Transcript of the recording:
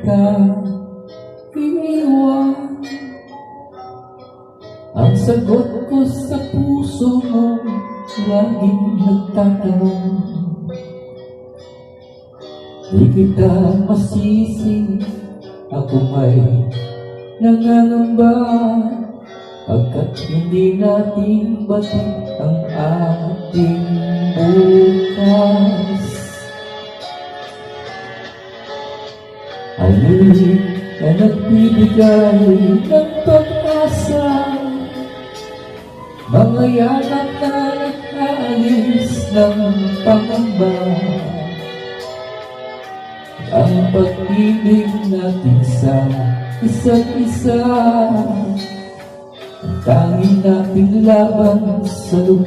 kita iniwan. Ang sagot ko sa puso mo laging nagtatanong. Di kita masisi, ako may nangangamba, pagkat hindi natin batid ang ating bukas. Alin na nagbibigay ng pag-asa, mga yanap na nag-aalis ng pangamba. Ang pag-ibig natin sa isa't isa, ang tanging nating laban sa lupa.